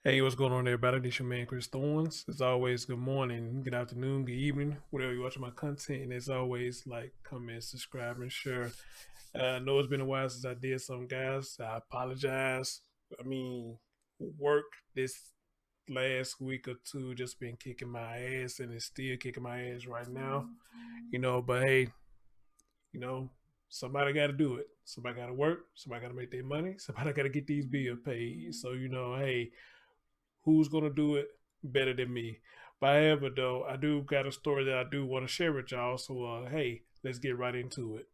Hey, what's going on, everybody? This your man, Chris Thorns. As always, good morning, good afternoon, good evening, whatever you're watching my content. And as always, like, comment, subscribe, and share. I know it's been a while since I did some, guys. I apologize. I mean, work this last week or two just been kicking my ass, and it's still kicking my ass right now. But hey, you know, somebody got to do it. Somebody got to work. Somebody got to make their money. Somebody got to get these bills paid. So, hey, who's gonna do it better than me? But however, though, I do got a story that I do want to share with y'all. So, hey, let's get right into it.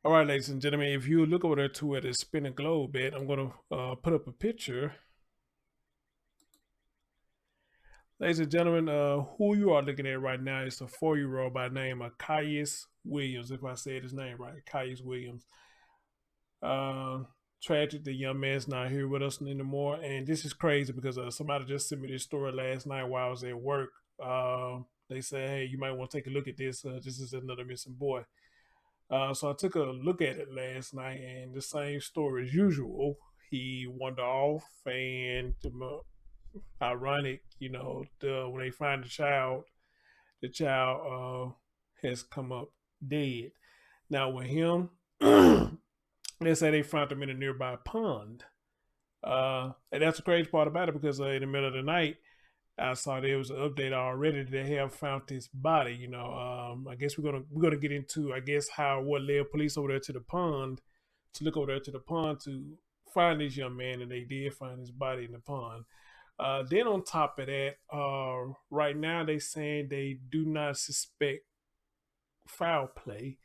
All right, ladies and gentlemen, if you look over there to where the spinning globe at, I'm gonna put up a picture. Ladies and gentlemen, who you are looking at right now is a 4-year-old by the name of Kyuss Williams. If I said his name right, Kyuss Williams. Uh, Tragic, the young man's not here with us anymore, and this is crazy because somebody just sent me this story last night while I was at work. They said, "Hey, you might want to take a look at this. This is another missing boy." So I took a look at it last night, and the same story as usual. He wandered off, and ironic, when they find the child has come up dead. Now with him. They say they found him in a nearby pond. And that's the crazy part about it because in the middle of the night, I saw there was an update already. They have found his body. I guess we're gonna get into what led police over there to the pond to look over there to the pond to find this young man, and they did find his body in the pond. Then on top of that, right now they saying they do not suspect foul play.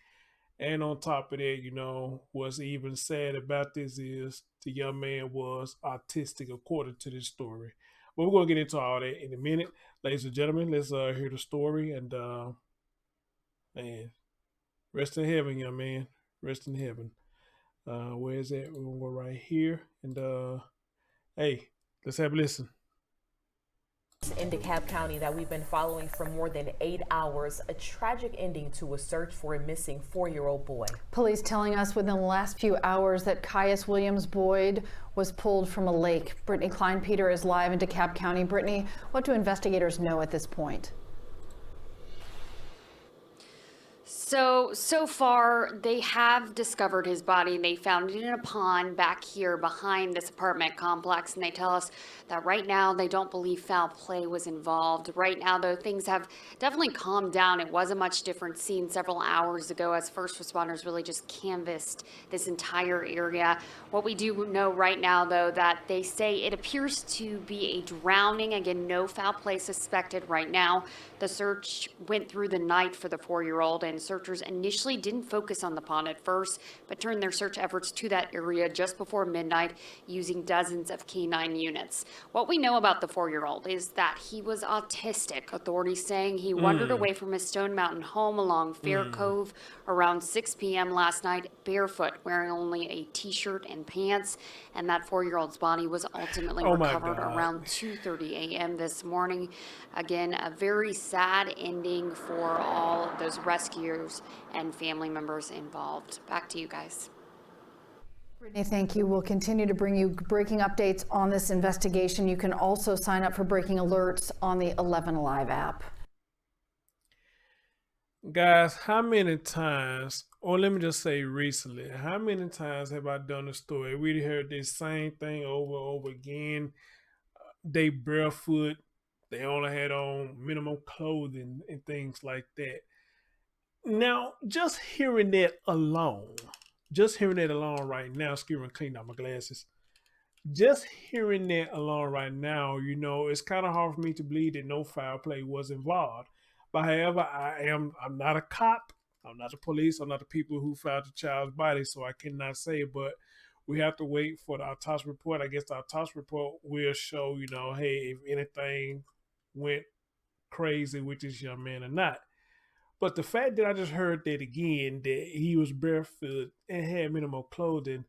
And on top of that, what's even sad about this is the young man was autistic, according to this story. But we're gonna get into all that in a minute, ladies and gentlemen. Let's hear the story and man, rest in heaven, young man. Rest in heaven. Where is that? We're gonna go right here and hey, let's have a listen. In DeKalb County that we've been following for more than 8 hours, a tragic ending to a search for a missing 4-year-old boy. Police telling us within the last few hours that Kyuss Williams Boyd was pulled from a lake. Brittany Klein-Peter is live in DeKalb County. Brittany, what do investigators know at this point? So far, they have discovered his body. They found it in a pond back here behind this apartment complex, and they tell us that right now they don't believe foul play was involved. Right now, though, things have definitely calmed down. It was a much different scene several hours ago as first responders really just canvassed this entire area. What we do know right now, though, that they say it appears to be a drowning. Again, no foul play suspected right now. The search went through the night for the 4-year-old, and searchers initially didn't focus on the pond at first, but turned their search efforts to that area just before midnight using dozens of canine units. What we know about the 4-year-old is that he was autistic. Authorities saying he wandered away from his Stone Mountain home along Fair Cove around 6 p.m. last night, barefoot, wearing only a t-shirt and pants, and that 4-year-old's body was ultimately recovered around 2:30 a.m. this morning. Again, a very sad ending for all of those rescuers and family members involved. Back to you guys. Brittany, thank you. We'll continue to bring you breaking updates on this investigation. You can also sign up for breaking alerts on the 11 Alive app. Guys, how many times, or let me just say recently, how many times have I done a story? We heard this same thing over and over again. They barefoot, they only had on minimum clothing and things like that. Now, just hearing that alone right now, excuse me, clean out my glasses. Just hearing that alone right now, it's kind of hard for me to believe that no foul play was involved. But however, I'm not a cop. I'm not the police. I'm not the people who found the child's body, so I cannot say. But we have to wait for the autopsy report. I guess the autopsy report will show, hey, if anything went crazy with this young man or not. But the fact that I just heard that again, that he was barefoot and had minimal clothing,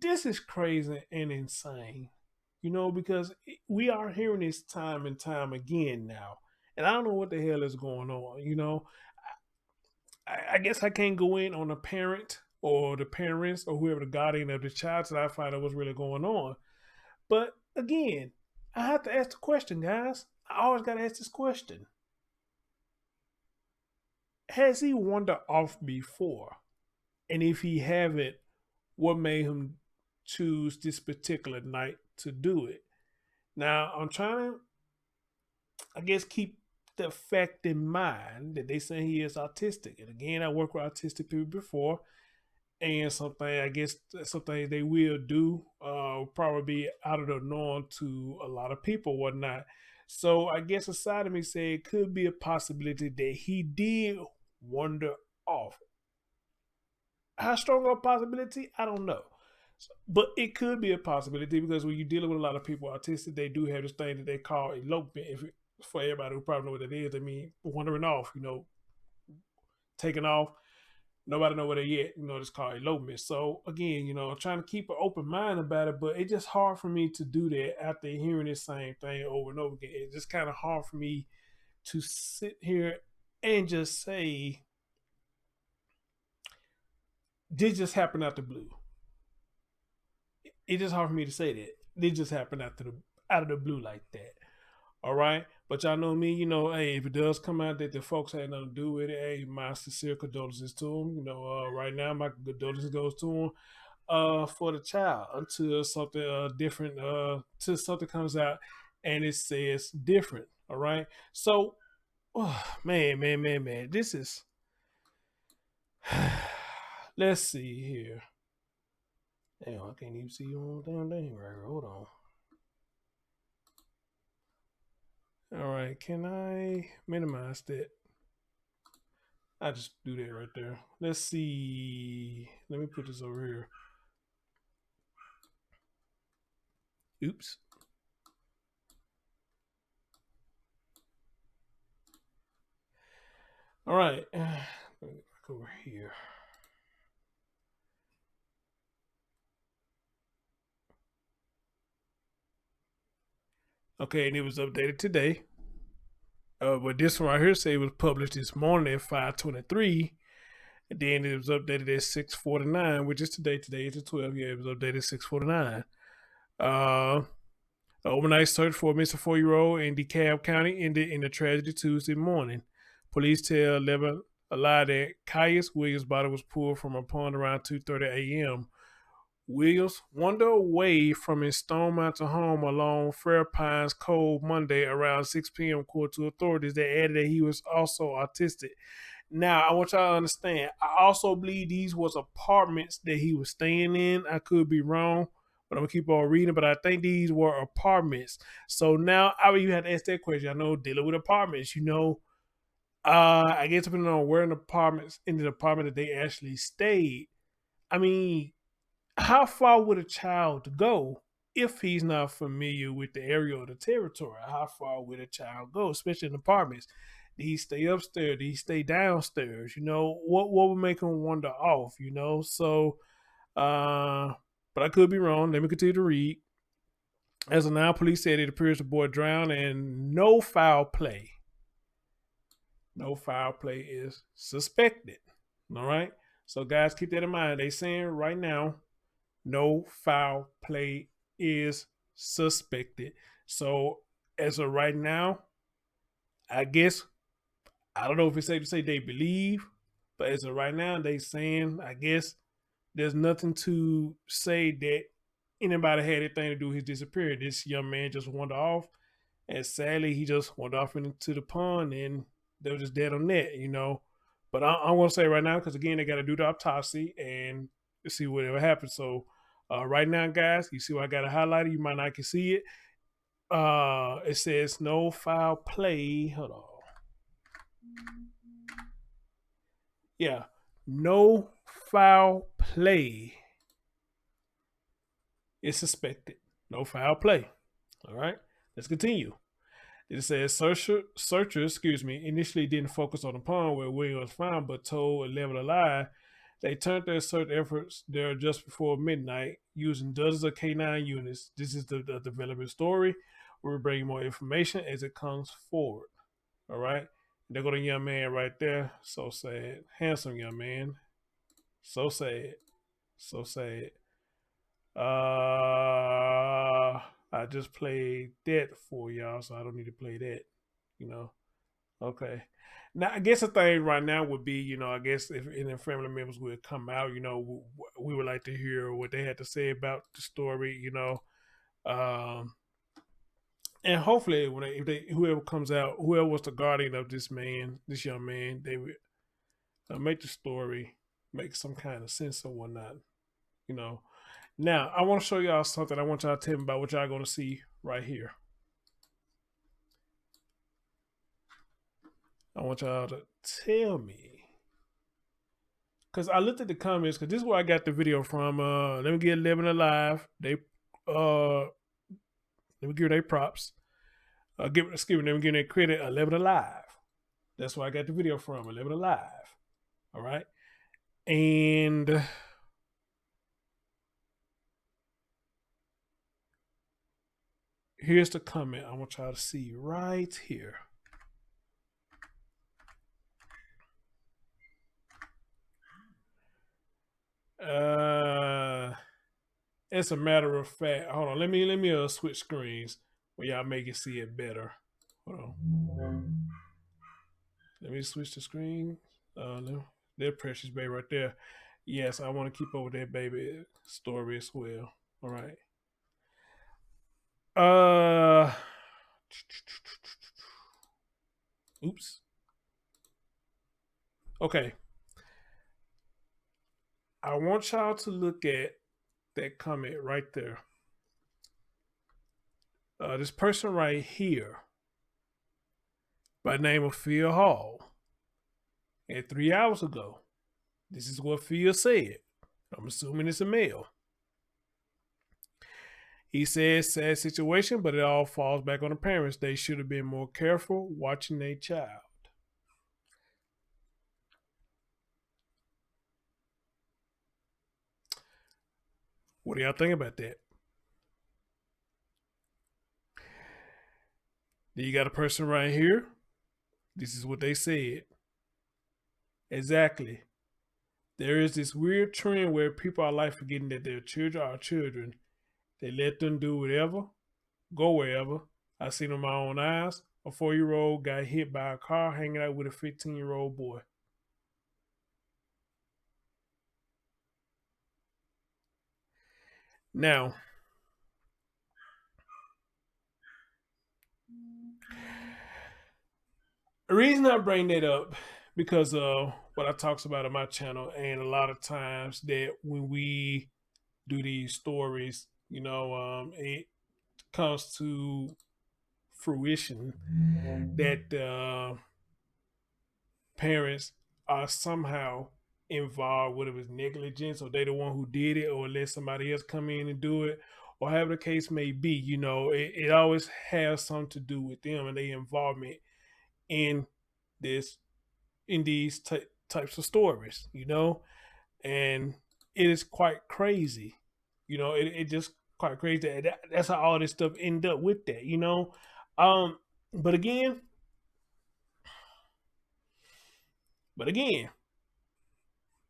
this is crazy and insane. Because we are hearing this time and time again now. And I don't know what the hell is going on. I guess I can't go in on a parent or the parents or whoever the guardian of the child till I find out what's really going on. But again, I have to ask the question, guys. I always got to ask this question. Has he wandered off before? And if he haven't, what made him choose this particular night to do it? Now, I'm trying to, I guess, keep the fact in mind that they say he is autistic. And again, I worked with autistic people before, and something I guess something they will do probably be out of the norm to a lot of people, whatnot. So I guess a side of me said it could be a possibility that he did wander off. How strong of a possibility? I don't know. But it could be a possibility because when you're dealing with a lot of people autistic, they do have this thing that they call elopement. For everybody who probably know what it is, I mean, wandering off, taking off. Nobody know where they're at. It's called elopement. So again, I'm trying to keep an open mind about it, but it's just hard for me to do that after hearing the same thing over and over again. It's just kind of hard for me to sit here and just say, this just happened out the blue. It's just hard for me to say that. This just happened out of the blue like that. All right. But y'all know me, hey, if it does come out that the folks had nothing to do with it, hey, my sincere condolences to them. Right now my condolences goes to them for the child until something different, till something comes out and it says different. All right. So, man, this is, let's see here. Damn, I can't even see you on damn thing right here. Hold on. All right, can I minimize that? I just do that right there. Let's see. Let me put this over here. Oops. All right. Let me go back over here. Okay, and it was updated today. But this one right here say it was published this morning at 5:23. And then it was updated at 6:49, which is today. Today is the 12th. Yeah, it was updated at 6:49. The overnight search for a missing 4-year-old in DeKalb County ended in a tragedy Tuesday morning. Police tell 11 Alive that Kyuss Williams' body was pulled from a pond around 2:30 a.m. Williams wandered away from his Stone Mountain home along Fair Pines Cove Monday around 6 p.m. according to authorities. They added that he was also autistic. Now, I want y'all to understand, I also believe these was apartments that he was staying in. I could be wrong, but I'm going to keep on reading. But I think these were apartments. So now, you have to ask that question. I know dealing with apartments, I guess depending on where in the apartment that they actually stayed, I mean, how far would a child go if he's not familiar with the area or the territory? How far would a child go, especially in apartments? Did he stay upstairs? Did he stay downstairs? What would make him wander off? So, but I could be wrong. Let me continue to read. As of now, police said it appears the boy drowned and no foul play. No foul play is suspected. All right. So guys, keep that in mind. They saying right now, no foul play is suspected. So as of right now, I guess, I don't know if it's safe to say they believe, but as of right now, they saying, I guess, there's nothing to say that anybody had anything to do with his disappearance. This young man just wandered off, and sadly, he just wandered off into the pond, and they were just dead on that, But I'm going to say right now, because again, they got to do the autopsy and see whatever happens. So right now, guys, you see what I got to highlight? You might not can see it. It says no foul play. Hold on. Yeah, no foul play is suspected. No foul play. All right, let's continue. It says searchers, initially didn't focus on the pond where Williams was found, but told 11 Alive they turned their search efforts there just before midnight using dozens of K9 units. This is the development story. We'll bring more information as it comes forward. All right. There go the young man right there. So sad. Handsome young man. So sad. So sad. I just played that for y'all, so I don't need to play that. You know. Okay. Now, I guess the thing right now would be, I guess if any family members would come out, we would like to hear what they had to say about the story, um, and hopefully, whoever comes out, whoever was the guardian of this young man, they would make the story make some kind of sense or whatnot, you know. Now, I want to show y'all something. I want y'all to tell me about what y'all going to see right here. I want y'all to tell me, because I looked at the comments, because this is where I got the video from. Let me get Living Alive. Let me give their props. Let me give their credit. Living Alive. That's where I got the video from. Living Alive. All right. And here's the comment I want y'all to see right here. As a matter of fact, hold on. Let me switch screens where y'all make it see it better. Hold on. Let me switch the screen. Their precious baby right there. Yes, I want to keep up with that baby story as well. All right. Oops. Okay. I want y'all to look at that comment right there. This person right here, by the name of Phil Hall, and 3 hours ago, this is what Phil said. I'm assuming it's a male. He says, sad situation, but it all falls back on the parents. They should have been more careful watching their child. What do y'all think about that? Then you got a person right here. This is what they said. Exactly. There is this weird trend where people are like forgetting that their children are children. They let them do whatever, go wherever. I seen with my own eyes. A 4-year-old got hit by a car hanging out with a 15-year-old boy. Now, the reason I bring that up, because of what I talks about on my channel, and a lot of times that when we do these stories, it comes to fruition that parents are somehow involved, whether it's negligence or they the one who did it, or let somebody else come in and do it, or however the case may be. It always has something to do with them and their involvement in these types of stories, and it is quite crazy. It just quite crazy. That's how all this stuff end up with that, but again,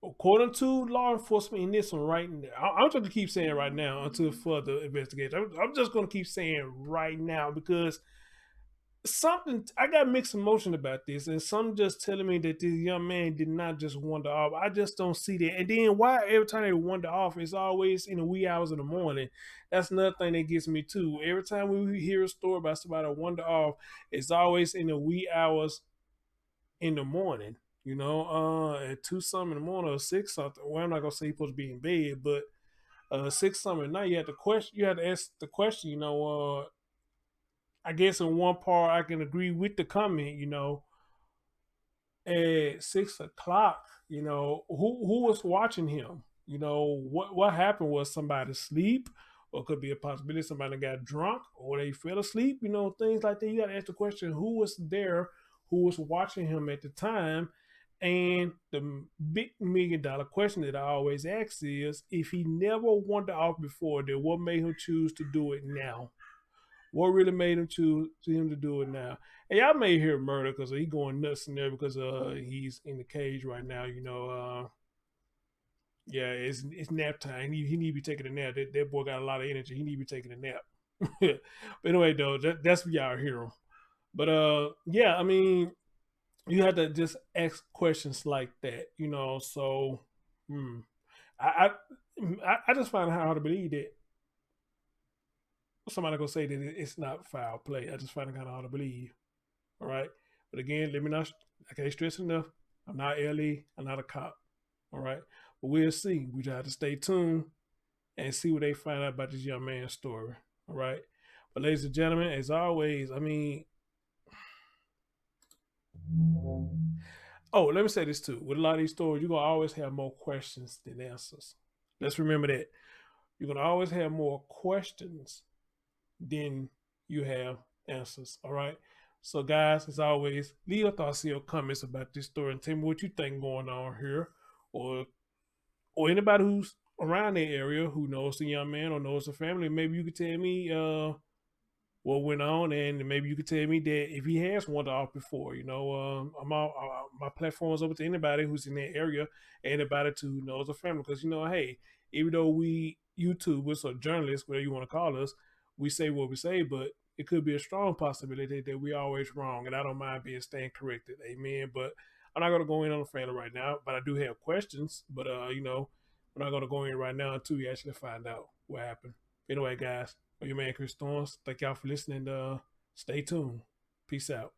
according to law enforcement in this one right now, I'm just going to keep saying right now until further investigation. I'm just going to keep saying right now, because I got mixed emotion about this, and some just telling me that this young man did not just wander off. I just don't see that. And then why every time they wander off, it's always in the wee hours of the morning. That's another thing that gets me too. Every time we hear a story about somebody wander off, it's always in the wee hours in the morning. At 2 something in the morning or 6 something. Well, I'm not gonna say you're supposed to be in bed, but 6 something at night, you have to ask the question. I guess in one part I can agree with the comment. At 6 o'clock, who was watching him? What happened? Was somebody asleep, or it could be a possibility somebody got drunk or they fell asleep. Things like that. You got to ask the question: who was there? Who was watching him at the time? And the big $1 million question that I always ask is, if he never wandered off before, then what made him choose to do it now? What really made him choose him to do it now? And y'all may hear murder because he going nuts in there because he's in the cage right now. Yeah, it's nap time. He need to be taking a nap. That boy got a lot of energy. He need to be taking a nap. But anyway, though, that's what y'all hear him. But yeah, I mean, you have to just ask questions like that, So, I I just find it hard to believe that somebody gonna say that it's not foul play. I just find it kind of hard to believe. All right, but again, let me not. I can't stress enough. I'm not LE. I'm not a cop. All right, but we'll see. We just have to stay tuned and see what they find out about this young man's story. All right, but ladies and gentlemen, as always, I mean, oh, let me say this too. With a lot of these stories, you're gonna always have more questions than answers. Let's remember that. You're gonna always have more questions than you have answers. All right. So, guys, as always, leave your thoughts and your comments about this story and tell me what you think going on here, or anybody who's around the area who knows the young man or knows the family. Maybe you could tell me what went on, and maybe you could tell me that if he has wandered off before. I'm all, my platform is open to anybody who's in that area, anybody who knows the family, because hey, even though we YouTubers or journalists, whatever you want to call us, we say what we say, but it could be a strong possibility that we always wrong, and I don't mind being stand corrected. Amen. But I'm not gonna go in on the family right now, but I do have questions. But we're not gonna go in right now until we actually find out what happened. Anyway, guys, I'm your man Chris Storms. Thank y'all for listening. Stay tuned. Peace out.